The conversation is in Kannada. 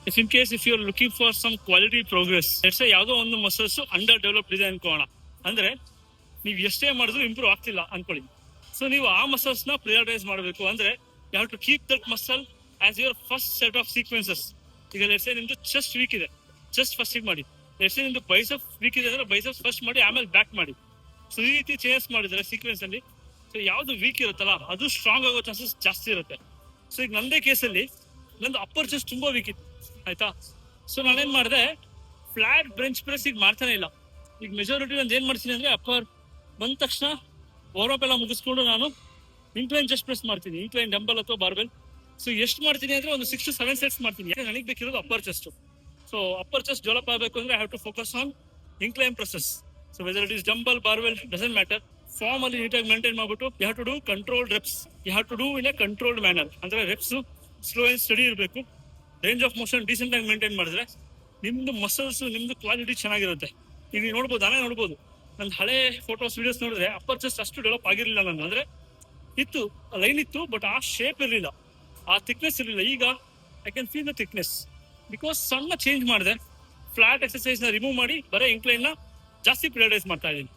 If in case if you are looking for some quality progress ಯಾವುದೋ ಒಂದು ಮಸಲ್ಸ್ ಅಂಡರ್ ಡೆವಲಪ್ಡ್ ಇದೆ ಅನ್ಕೋಣ. ಅಂದ್ರೆ ನೀವು ಎಷ್ಟೇ ಮಾಡಿದ್ರು ಇಂಪ್ರೂವ್ ಆಗ್ತಿಲ್ಲ ಅನ್ಕೊಳ್ಳಿ. ಸೊ ನೀವು ಆ ಮಸಲ್ಸ್ ನ ಪ್ರಿಯಾರಿಟೈಸ್ ಮಾಡಬೇಕು. ಅಂದ್ರೆ you have to keep that muscle as your first set of sequences. ಈಗ ಲೆಟ್ಸ್ ಸೇ ನಿಮ್ದು ಚೆಸ್ಟ್ ವೀಕ್ ಇದೆ, ಚೆಸ್ಟ್ ಫಸ್ಟ್ ಮಾಡಿ. ಲೆಟ್ಸ್ ಸೇ ನಿಮ್ದು ಬೈಸೆಪ್ ವೀಕ್ ಇದೆ ಅಂದ್ರೆ ಬೈಸೆಪ್ ಫಸ್ಟ್ ಮಾಡಿ, ಆಮೇಲೆ ಬ್ಯಾಕ್ ಮಾಡಿ. ಸೊ ಈ ರೀತಿ ಚೇಂಜ್ ಮಾಡಿದ್ರೆ ಸೀಕ್ವೆನ್ಸ್ ಅಲ್ಲಿ ಸೊ ಯಾವ್ದು ವೀಕ್ ಇರುತ್ತಲ್ಲ ಅದು ಸ್ಟ್ರಾಂಗ್ ಆಗೋ ಚಾನ್ಸಸ್ ಜಾಸ್ತಿ ಇರುತ್ತೆ. ಸೊ ಈಗ ನಂದೇ ಕೇಸಲ್ಲಿ ನಂದು ಅಪ್ಪರ್ ಚೆಸ್ಟ್ ತುಂಬಾ ವೀಕ್ ಇತ್ತು, ಆಯ್ತಾ. ಸೊ ನಾನೇನ್ ಮಾಡಿದೆ, ಫ್ಲಾಟ್ ಬೆಂಚ್ ಪ್ರೆಸ್ ಈಗ ಮಾಡ್ತಾನೆ ಇಲ್ಲ. ಈಗ ಮೆಜಾರಿಟಿ ನಾನು ಏನ್ ಮಾಡ್ತೀನಿ ಅಂದ್ರೆ ಅಪ್ಪರ್ ಬಂದ ತಕ್ಷಣ ವಾರ್ಮ್ ಎಲ್ಲ ಮುಗಿಸ್ಕೊಂಡು ನಾನು ಇನ್ಕ್ಲೈನ್ ಚೆಸ್ಟ್ ಪ್ರೆಸ್ ಮಾಡ್ತೀನಿ, ಇನ್ಕ್ಲೈನ್ ಡಂಬಲ್ ಅಥವಾ ಬಾರ್ಬೆಲ್. ಸೊ ಎಷ್ಟು ಮಾಡ್ತೀನಿ ಅಂದ್ರೆ ಒಂದು 6 to 7 ಸೆಟ್ಸ್ ಮಾಡ್ತೀನಿ. ನನಗೆ ಬೇಕಿರೋದು upper chest. So upper chest develop ಆಗಬೇಕು ಅಂದ್ರೆ I have to focus on incline presses. So whether it is dumbbell barbell doesn't matter. Form ಅಲ್ಲಿ ನೀಟಾಗಿ ಮೇಂಟೈನ್ ಮಾಡ್ಬಿಟ್ಟು you have to do controlled reps. You have to do in a controlled manner. ಅಂದ್ರೆ ರೆಪ್ಸ್ ಸ್ಲೋ ಅಂಡ್ ಸ್ಟಡಿ ಇರಬೇಕು. ರೇಂಜ್ ಆಫ್ ಮೋಷನ್ ಡೀಸೆಂಟ್ ಆಗಿ ಮೇಂಟೈನ್ ಮಾಡಿದ್ರೆ ನಿಮ್ದು ಮಸಲ್ಸ್ ನಿಮ್ದು ಕ್ವಾಲಿಟಿ ಚೆನ್ನಾಗಿರುತ್ತೆ. ಈಗ ನೀವು ನೋಡ್ಬೋದು, ನಾನೇ ನೋಡ್ಬೋದು, ನನ್ನ ಹಳೆ ಫೋಟೋಸ್ ವಿಡಿಯೋಸ್ ನೋಡಿದ್ರೆ ಅಪ್ಪರ್ ಚೆಸ್ಟ್ ಅಷ್ಟು ಡೆವಲಪ್ ಆಗಿರ್ಲಿಲ್ಲ ನಾನು. ಅಂದ್ರೆ ಇತ್ತು, ಲೈನ್ ಇತ್ತು, ಬಟ್ ಆ ಶೇಪ್ ಇರಲಿಲ್ಲ, ಆ ಥಿಕ್ನೆಸ್ ಇರಲಿಲ್ಲ. ಈಗ I can feel the thickness because ಸಣ್ಣ ಚೇಂಜ್ ಮಾಡಿದೆ. ಫ್ಲಾಟ್ ಎಕ್ಸರ್ಸೈಸ್ ನ ರಿಮೂವ್ ಮಾಡಿ ಬರೀ ಇನ್ಕ್ಲೈನ್ ನ ಜಾಸ್ತಿ ಪ್ರಿಯಾರಿಟೈಸ್ ಮಾಡ್ತಾ ಇದ್ದೀನಿ.